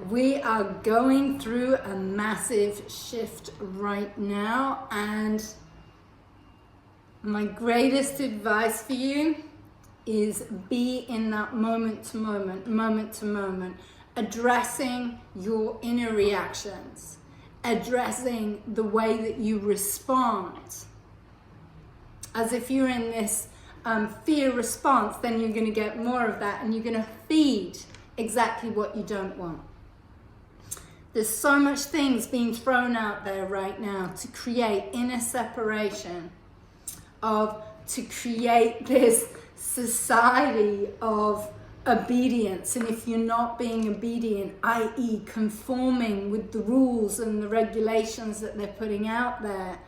We are going through a massive shift right now, and my greatest advice for you is be in that moment to moment, addressing your inner reactions, addressing the way that you respond. As if you're in this fear response, then you're going to get more of that, and you're going to feed exactly what you don't want. There's so much things being thrown out there right now to create inner separation, to create this society of obedience. And if you're not being obedient, i.e. conforming with the rules and the regulations that they're putting out there,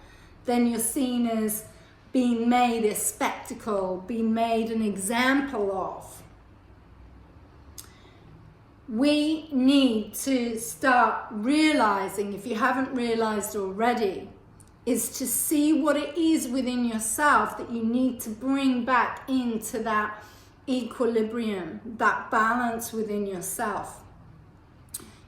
then you're seen as being made a spectacle, being made an example of. We need to start realizing, if you haven't realized already, is to see what it is within yourself that you need to bring back into that equilibrium, that balance within yourself.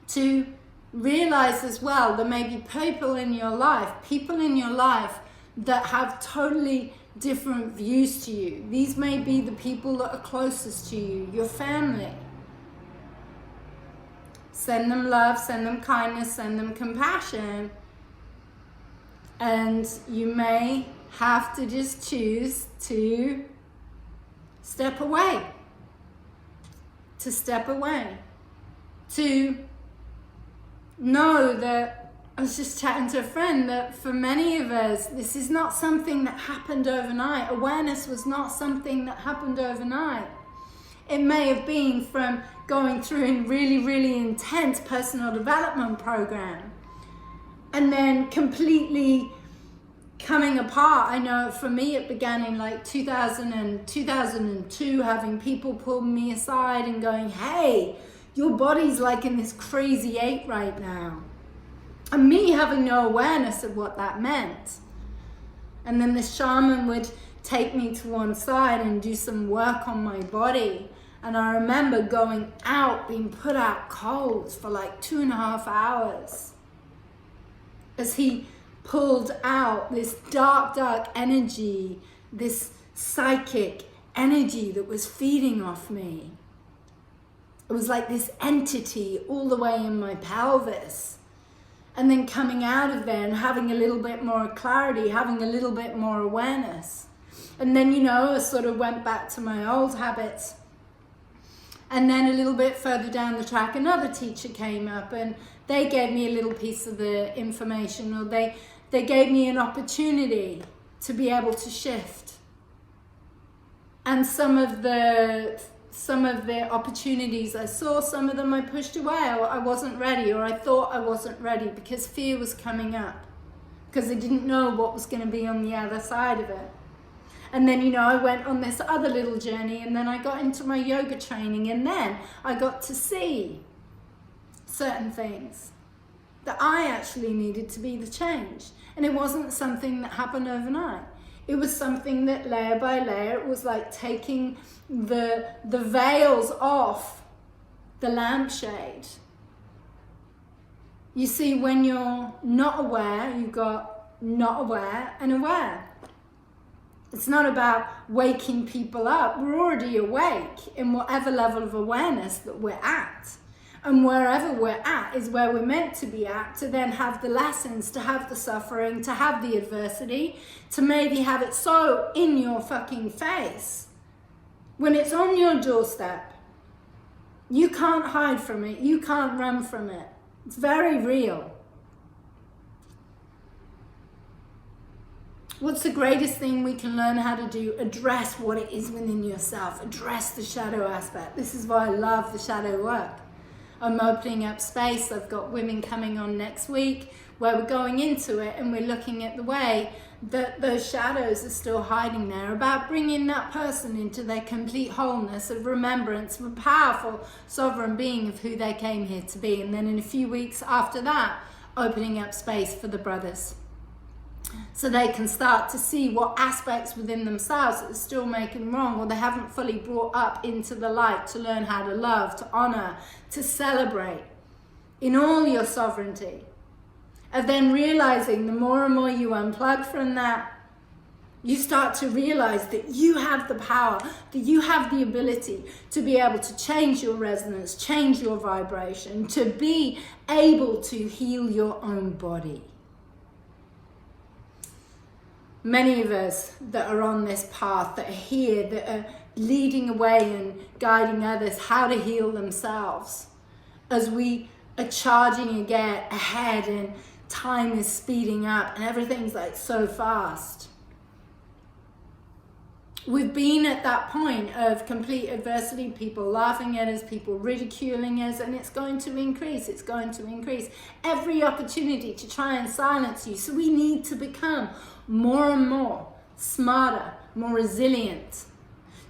To realize as well, there may be people in your life that have totally different views to you. These may be the people that are closest to you, your family. Send them love, send them kindness, send them compassion. And you may have to just choose to step away. To know that, I was just chatting to a friend, that for many of us, this is not something that happened overnight. Awareness was not something that happened overnight. It may have been from going through a really, really intense personal development program and then completely coming apart. I know for me it began in like 2000 and 2002, having people pull me aside and going, hey, your body's like in this crazy 8 right now. And me having no awareness of what that meant. And then the shaman would take me to one side and do some work on my body. And I remember going out, being put out cold for like 2.5 hours as he pulled out this dark energy, this psychic energy that was feeding off me. It was like this entity all the way in my pelvis. And then coming out of there and having a little bit more clarity, having a little bit more awareness. And then, I sort of went back to my old habits. And then a little bit further down the track, another teacher came up and they gave me a little piece of the information, or they gave me an opportunity to be able to shift. And some of the opportunities I saw, some of them I pushed away, or I wasn't ready, or I thought I wasn't ready because fear was coming up, because I didn't know what was going to be on the other side of it. And then, I went on this other little journey, and then I got into my yoga training, and then I got to see certain things that I actually needed to be the change. And it wasn't something that happened overnight. It was something that layer by layer, it was like taking the veils off the lampshade. You see, when you're not aware, you've got not aware and aware. It's not about waking people up. We're already awake in whatever level of awareness that we're at. And wherever we're at is where we're meant to be at, to then have the lessons, to have the suffering, to have the adversity, to maybe have it so in your fucking face. When it's on your doorstep, you can't hide from it. You can't run from it. It's very real. What's the greatest thing we can learn how to do? Address what it is within yourself. Address the shadow aspect. This is why I love the shadow work. I'm opening up space. I've got women coming on next week where we're going into it and we're looking at the way that those shadows are still hiding there, about bringing that person into their complete wholeness of remembrance of a powerful sovereign being of who they came here to be. And then in a few weeks after that, opening up space for the brothers, so they can start to see what aspects within themselves that are still making wrong, or they haven't fully brought up into the light, to learn how to love, to honor, to celebrate. in all your sovereignty. And then realizing the more and more you unplug from that, you start to realize that you have the power, that you have the ability to be able to change your resonance, change your vibration, to be able to heal your own body. Many of us that are on this path, that are here, that are leading away and guiding others how to heal themselves, as we are charging again ahead and time is speeding up and everything's like so fast. We've been at that point of complete adversity, people laughing at us, people ridiculing us, and it's going to increase, it's going to increase. Every opportunity to try and silence you. So we need to become more and more smarter, more resilient,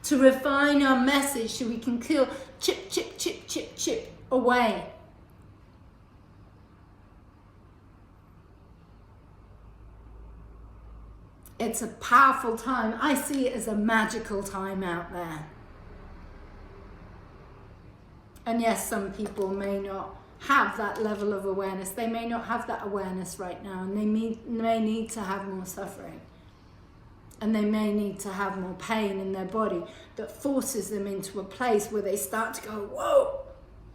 to refine our message so we can kill chip, chip, chip, chip, chip away. It's a powerful time. I see it as a magical time out there. And yes, some people may not have that level of awareness. They may not have that awareness right now, and they may need to have more suffering. And they may need to have more pain in their body that forces them into a place where they start to go, whoa,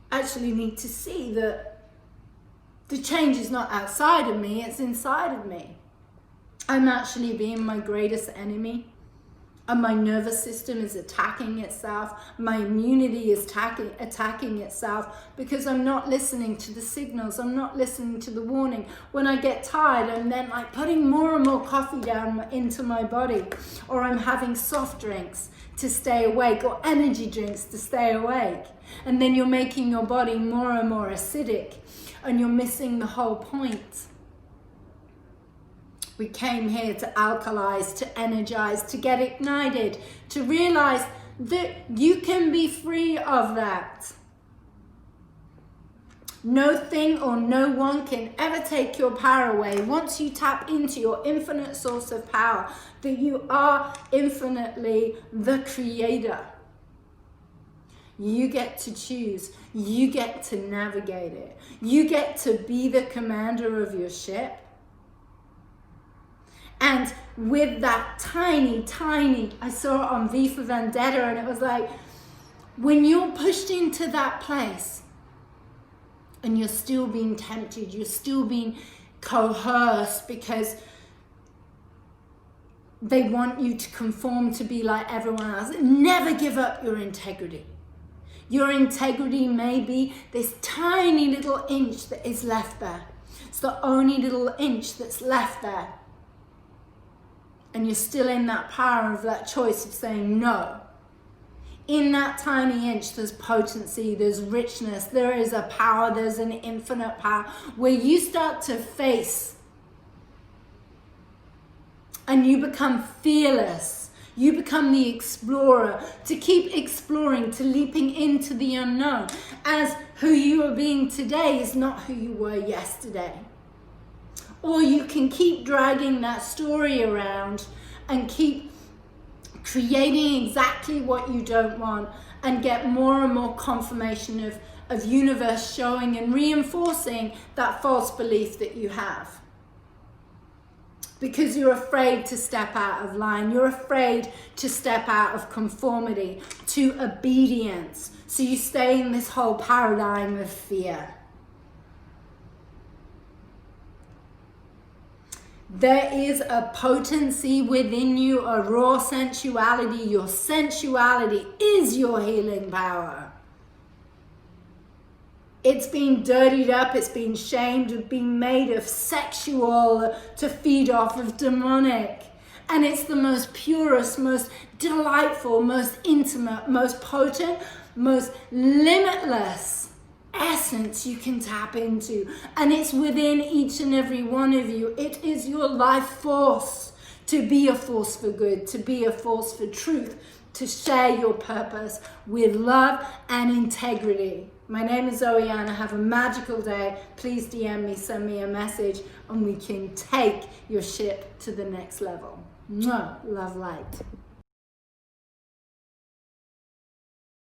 I actually need to see that the change is not outside of me, it's inside of me. I'm actually being my greatest enemy, and my nervous system is attacking itself. My immunity is attacking itself because I'm not listening to the signals. I'm not listening to the warning. When I get tired, I'm then like putting more and more coffee down into my body, or I'm having soft drinks to stay awake, or energy drinks to stay awake. And then you're making your body more and more acidic, and you're missing the whole point. We came here to alkalize, to energize, to get ignited, to realize that you can be free of that. No thing or no one can ever take your power away once you tap into your infinite source of power, that you are infinitely the creator. You get to choose. You get to navigate it. You get to be the commander of your ship. And with that tiny, I saw it on V for Vendetta, and it was like, when you're pushed into that place and you're still being tempted, you're still being coerced because they want you to conform to be like everyone else, never give up your integrity. Your integrity may be this tiny little inch that is left there. It's the only little inch that's left there. And you're still in that power of that choice of saying no. In that tiny inch, there's potency, there's richness, there is a power, there's an infinite power where you start to face and you become fearless. You become the explorer, to keep exploring, to leaping into the unknown, as who you are being today is not who you were yesterday. Or you can keep dragging that story around and keep creating exactly what you don't want and get more and more confirmation of universe showing and reinforcing that false belief that you have. Because you're afraid to step out of line. You're afraid to step out of conformity to obedience. So you stay in this whole paradigm of fear. There is a potency within you, a raw sensuality. Your sensuality is your healing power. It's been dirtied up, it's been shamed, it's been made of sexual to feed off of demonic. And it's the most purest, most delightful, most intimate, most potent, most limitless essence you can tap into. And it's within each and every one of you. It is your life force to be a force for good, to be a force for truth, to share your purpose with love and integrity. My name is Zoe-Anna. Have a magical day. Please DM me, send me a message, and we can take your ship to the next level. Mwah. Love, light.